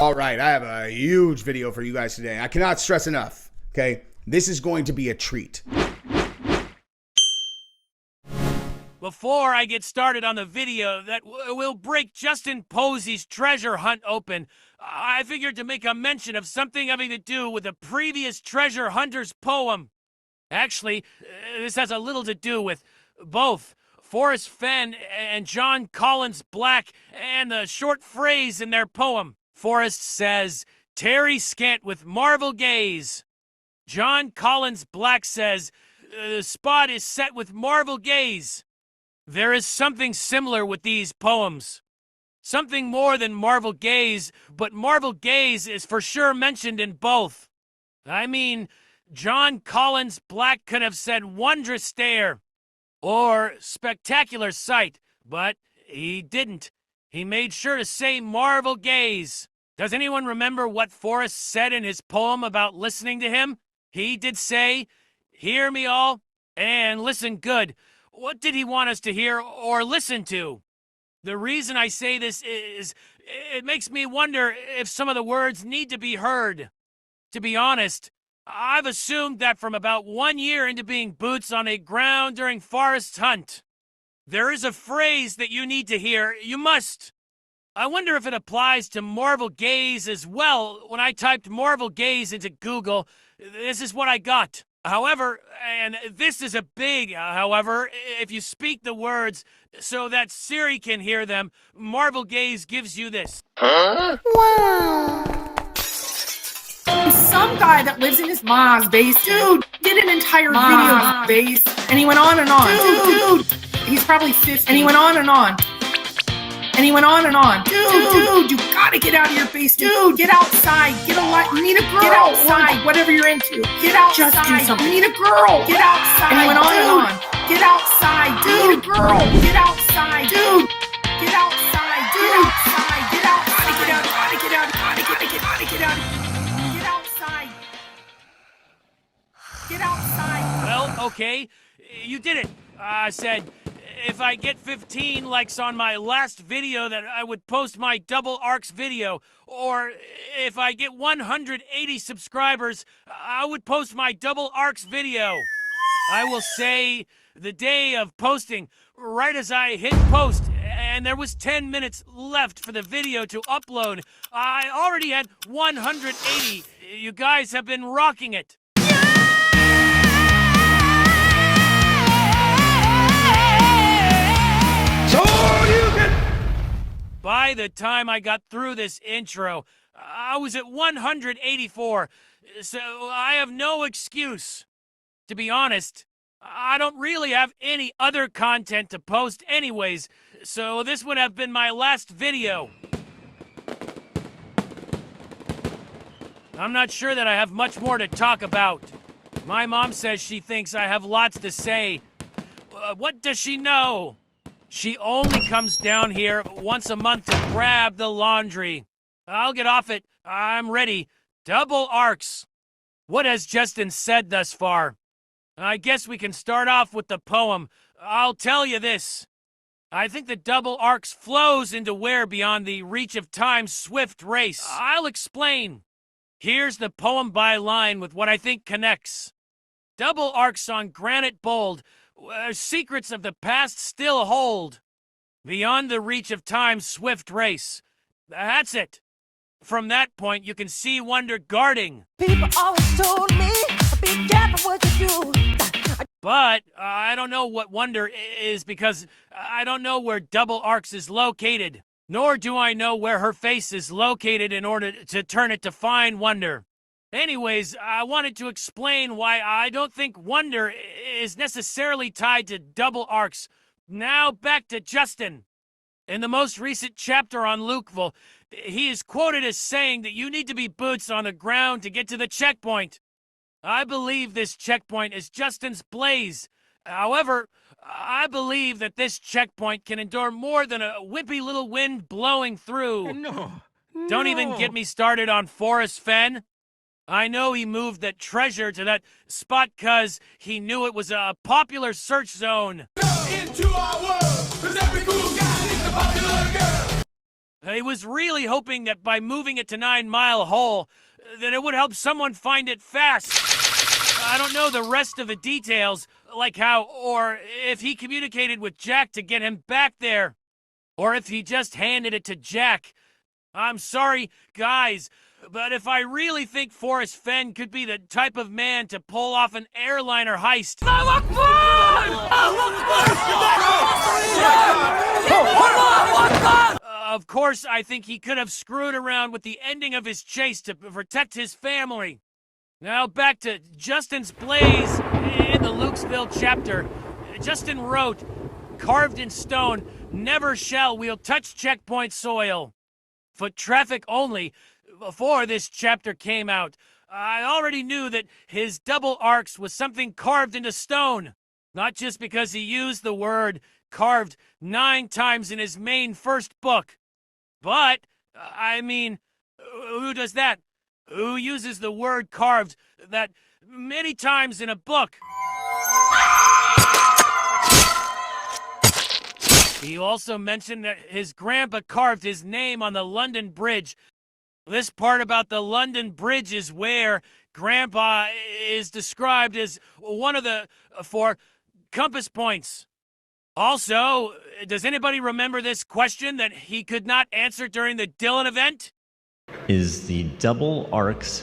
All right, I have a huge video for you guys today. I cannot stress enough, okay? This is going to be a treat. Before I get started on the video that will break Justin Posey's treasure hunt open, I figured to make a mention of something having to do with a previous treasure hunter's poem. Actually, this has a little to do with both Forrest Fenn and Jon Collins Black and the short phrase in their poem. Forrest says, "Tarry scant with marvel gaze." Jon Collins Black says, "The spot is set with marvel gaze." There is something similar with these poems. Something more than marvel gaze, but marvel gaze is for sure mentioned in both. I mean, Jon Collins Black could have said wondrous stare or spectacular sight, but he didn't. He made sure to say marvel gaze. Does anyone remember what Forrest said in his poem about listening to him? He did say, "Hear me all, and listen good." What did he want us to hear or listen to? The reason I say this is it makes me wonder if some of the words need to be heard. To be honest, I've assumed that from about 1 year into being boots on a ground during forest hunt. There is a phrase that you need to hear. You must. I wonder if it applies to marvel gaze as well. When I typed marvel gaze into Google, this is what I got. However, and this is a big however, if you speak the words so that Siri can hear them, marvel gaze gives you this. Huh? Wow. Some guy that lives in his mom's base, dude, did an entire video of base, and he went on and on. Dude, he's probably 50. And he went on and on. And he went on and on. Dude, you gotta get out of your base, dude. Get outside. Get a light. You need a girl. Get outside. Whatever you're into. Get outside. Just do something. You need a girl. Get outside. And he went on and on. Get outside, dude. You need a girl. Get outside, dude. Get outside. Get outside. Get out. Gotta get out. Gotta get out. Gotta get out. Get outside. Get outside. Well, okay, you did it. I said, if I get 15 likes on my last video, that I would post my double arcs video. Or if I get 180 subscribers, I would post my double arcs video. I will say the day of posting, right as I hit post, and there was 10 minutes left for the video to upload, I already had 180. You guys have been rocking it. By the time I got through this intro, I was at 184, so I have no excuse. To be honest, I don't really have any other content to post anyways, so this would have been my last video. I'm not sure that I have much more to talk about. My mom says she thinks I have lots to say. What does she know? She only comes down here once a month to grab the laundry. I'll get off it. I'm ready. Double arcs. What has Justin said thus far? I guess we can start off with the poem. I'll tell you this. I think the double arcs flows into where beyond the reach of time's swift race. I'll explain. Here's the poem byline with what I think connects. Double arcs on granite bold. Secrets of the past still hold. Beyond the reach of time's swift race. That's it. From that point, you can see wonder guarding. People always told me, be careful what you do. But I don't know what wonder is because I don't know where double arcs is located. Nor do I know where her face is located in order to turn it to find wonder. Anyways, I wanted to explain why I don't think wonder is necessarily tied to double arcs. Now back to Justin. In the most recent chapter on Lukeville, he is quoted as saying that you need to be boots on the ground to get to the checkpoint. I believe this checkpoint is Justin's blaze. However, I believe that this checkpoint can endure more than a wimpy little wind blowing through. No. Don't even get me started on Forrest Fenn. I know he moved that treasure to that spot 'cause he knew it was a popular search zone. Into our world, 'cause every cool guy is a popular girl. He was really hoping that by moving it to 9 Mile Hole, that it would help someone find it fast. I don't know the rest of the details, like how, or if he communicated with Jack to get him back there, or if he just handed it to Jack. I'm sorry, guys, but if I really think Forrest Fenn could be the type of man to pull off an airliner heist... Of course, I think he could have screwed around with the ending of his chase to protect his family. Now back to Justin's blaze in the Lukesville chapter. Justin wrote, carved in stone, never shall we'll touch checkpoint soil. Foot traffic only. Before this chapter came out, I already knew that his double arcs was something carved into stone. Not just because he used the word carved 9 times in his main first book. But, I mean, who does that? Who uses the word carved that many times in a book? He also mentioned that his grandpa carved his name on the London Bridge. This part about the London Bridge is where Grandpa is described as one of the 4 compass points. Also, does anybody remember this question that he could not answer during the Dylan event? Is the double arcs,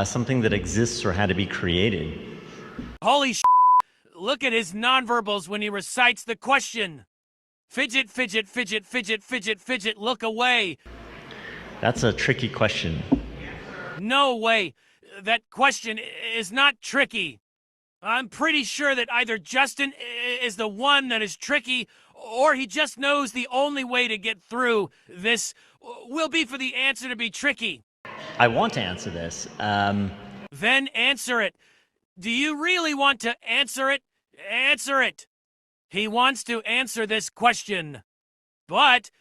something that exists or had to be created? Holy sh**. Look at his nonverbals when he recites the question. Fidget, fidget, fidget, fidget, fidget, fidget, look away. That's a tricky question. No way. That question is not tricky. I'm pretty sure that either Justin is the one that is tricky, or he just knows the only way to get through this will be for the answer to be tricky. I want to answer this. Then answer it. Do you really want to answer it? Answer it. He wants to answer this question, but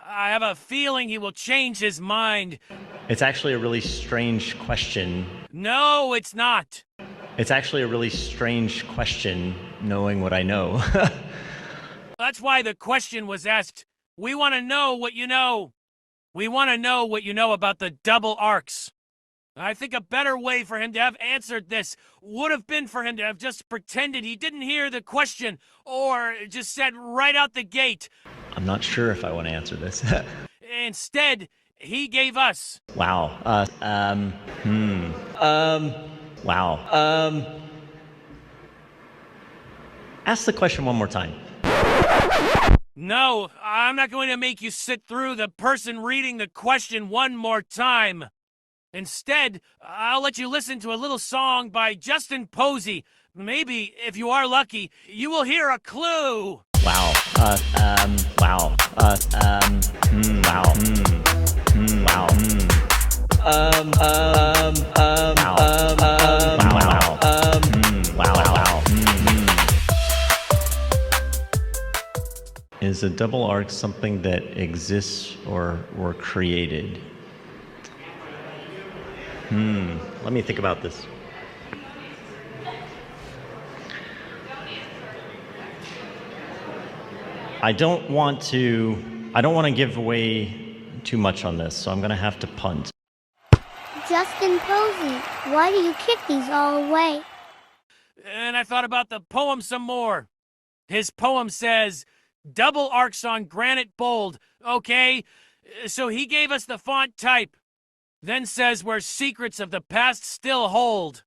I have a feeling he will change his mind. It's actually a really strange question. No, it's not. It's actually a really strange question, knowing what I know. That's why the question was asked. We want to know what you know. We want to know what you know about the double arcs. I think a better way for him to have answered this would have been for him to have just pretended he didn't hear the question, or just said right out the gate. I'm not sure if I want to answer this. Instead, he gave us. Ask the question one more time. No, I'm not going to make you sit through the person reading the question one more time. Instead, I'll let you listen to a little song by Justin Posey. Maybe, if you are lucky, you will hear a clue. Is a double arc something that exists or were created? Let me think about this. I don't want to give away too much on this, so I'm gonna have to punt. Justin Posey, why do you kick these all away? And I thought about the poem some more. His poem says, double arcs on granite bold. Okay, so he gave us the font type. Then says where secrets of the past still hold.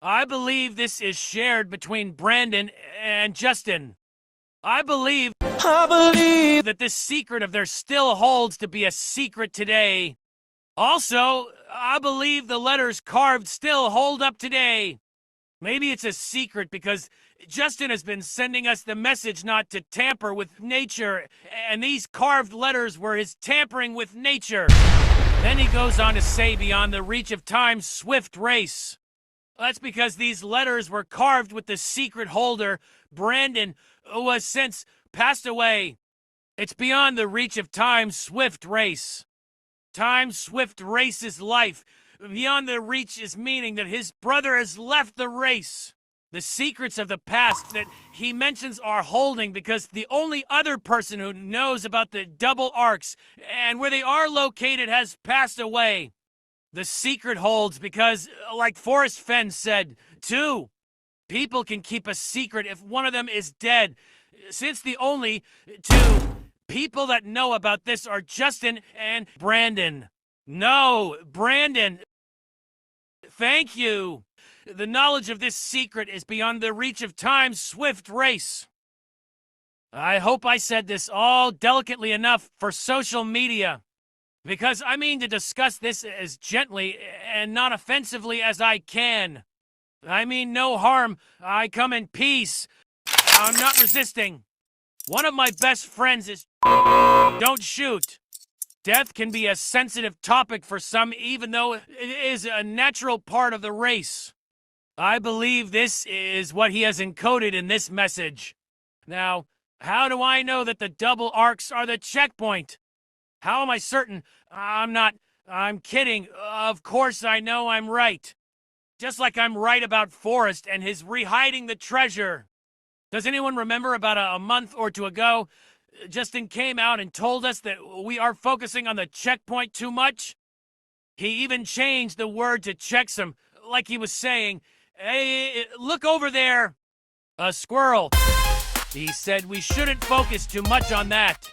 I believe this is shared between Brandon and Justin. I believe that this secret of theirs still holds to be a secret today. Also, I believe the letters carved still hold up today. Maybe it's a secret because Justin has been sending us the message not to tamper with nature, and these carved letters were his tampering with nature. Then he goes on to say beyond the reach of time's swift race. That's because these letters were carved with the secret holder, Brandon, who has since passed away. It's beyond the reach of time's swift race. Time's swift race is life. Beyond the reach is meaning that his brother has left the race. The secrets of the past that he mentions are holding because the only other person who knows about the double arcs and where they are located has passed away. The secret holds because, like Forrest Fenn said, too, people can keep a secret if one of them is dead. Since the only two people that know about this are Justin and Brandon. No, Brandon. Thank you. The knowledge of this secret is beyond the reach of time's swift race. I hope I said this all delicately enough for social media, because I mean to discuss this as gently and not offensively as I can. I mean no harm. I come in peace. I'm not resisting. One of my best friends is don't shoot. Death can be a sensitive topic for some, even though it is a natural part of the race. I believe this is what he has encoded in this message. Now, how do I know that the double arcs are the checkpoint? How am I certain? I'm kidding. Of course I know I'm right. Just like I'm right about Forrest and his rehiding the treasure. Does anyone remember about a month or two ago, Justin came out and told us that we are focusing on the checkpoint too much? He even changed the word to checksum, like he was saying, "Hey, look over there, a squirrel." He said we shouldn't focus too much on that.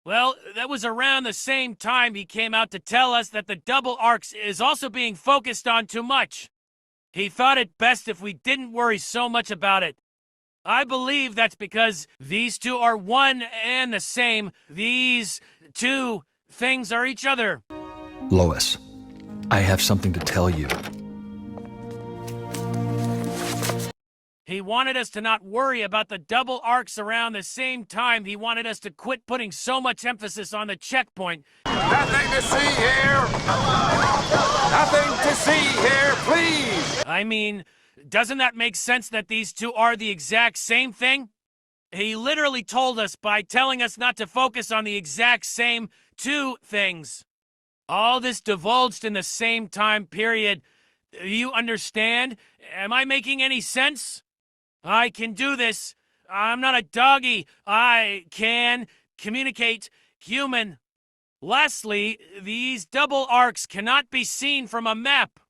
Well, that was around the same time he came out to tell us that the double arcs is also being focused on too much. He thought it best if we didn't worry so much about it. I believe that's because these two are one and the same. These two things are each other. Lois, I have something to tell you. He wanted us to not worry about the double arcs around the same time. He wanted us to quit putting so much emphasis on the checkpoint. Nothing to see here! Nothing to see here, please! I mean, doesn't that make sense that these two are the exact same thing? He literally told us by telling us not to focus on the exact same two things. All this divulged in the same time period. You understand? Am I making any sense? I can do this. I'm not a doggy. I can communicate human. Lastly, these double arcs cannot be seen from a map.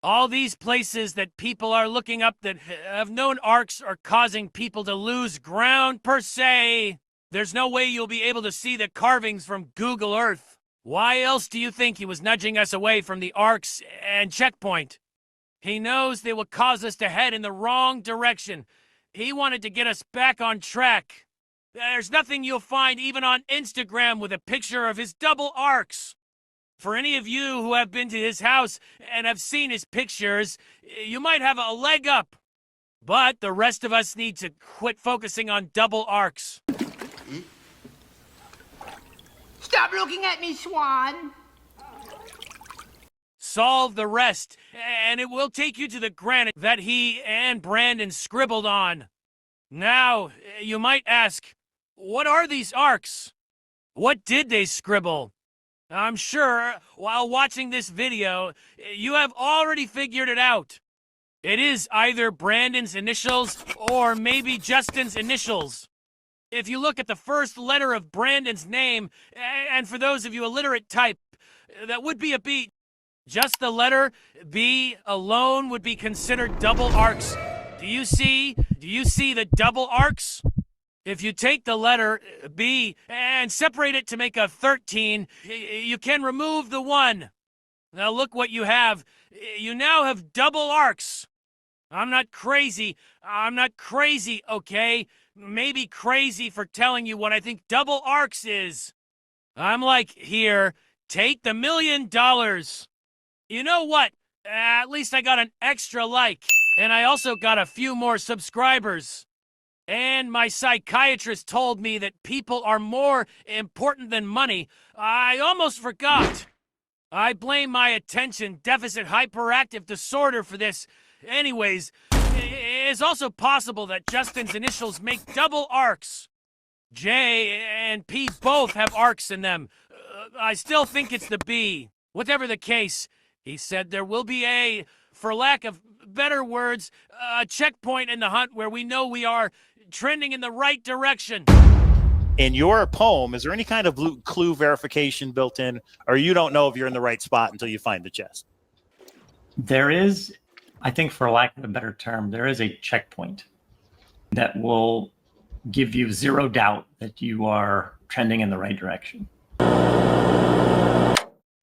All these places that people are looking up that have known arcs are causing people to lose ground per se. There's no way you'll be able to see the carvings from Google Earth. Why else do you think he was nudging us away from the arcs and checkpoint? He knows they will cause us to head in the wrong direction. He wanted to get us back on track. There's nothing you'll find even on Instagram with a picture of his double arcs. For any of you who have been to his house and have seen his pictures, you might have a leg up. But the rest of us need to quit focusing on double arcs. Stop looking at me, Swan! Solve the rest, and it will take you to the granite that he and Brandon scribbled on. Now, you might ask, what are these arcs? What did they scribble? I'm sure, while watching this video, you have already figured it out. It is either Brandon's initials or maybe Justin's initials. If you look at the first letter of Brandon's name, and for those of you illiterate type, that would be a B. Just the letter B alone would be considered double arcs. Do you see the double arcs? If you take the letter B and separate it to make a 13, you can remove the 1. Now look what you have. You now have double arcs. I'm not crazy, okay? Maybe crazy for telling you what I think double arcs is. I'm like, here, take the $1 million. You know what? At least I got an extra like, and I also got a few more subscribers. And my psychiatrist told me that people are more important than money. I almost forgot. I blame my attention deficit hyperactive disorder for this. Anyways, it is also possible that Justin's initials make double arcs. J and P both have arcs in them. I still think it's the B. Whatever the case, he said there will be a for lack of better words, a checkpoint in the hunt where we know we are trending in the right direction. In your poem, is there any kind of clue verification built in, or you don't know if you're in the right spot until you find the chest? There is, I think for lack of a better term, there is a checkpoint that will give you zero doubt that you are trending in the right direction.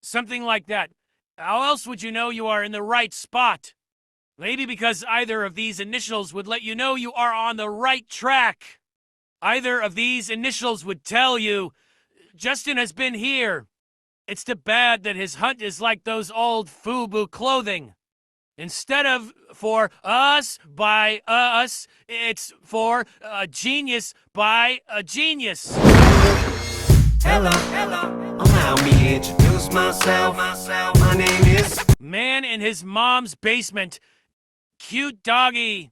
Something like that. How else would you know you are in the right spot? Maybe because either of these initials would let you know you are on the right track. Either of these initials would tell you, Justin has been here. It's too bad that his hunt is like those old FUBU clothing. Instead of for us by us, it's for a genius by a genius. Hello, allow me to introduce myself. My name is Man in his mom's basement. Cute doggy.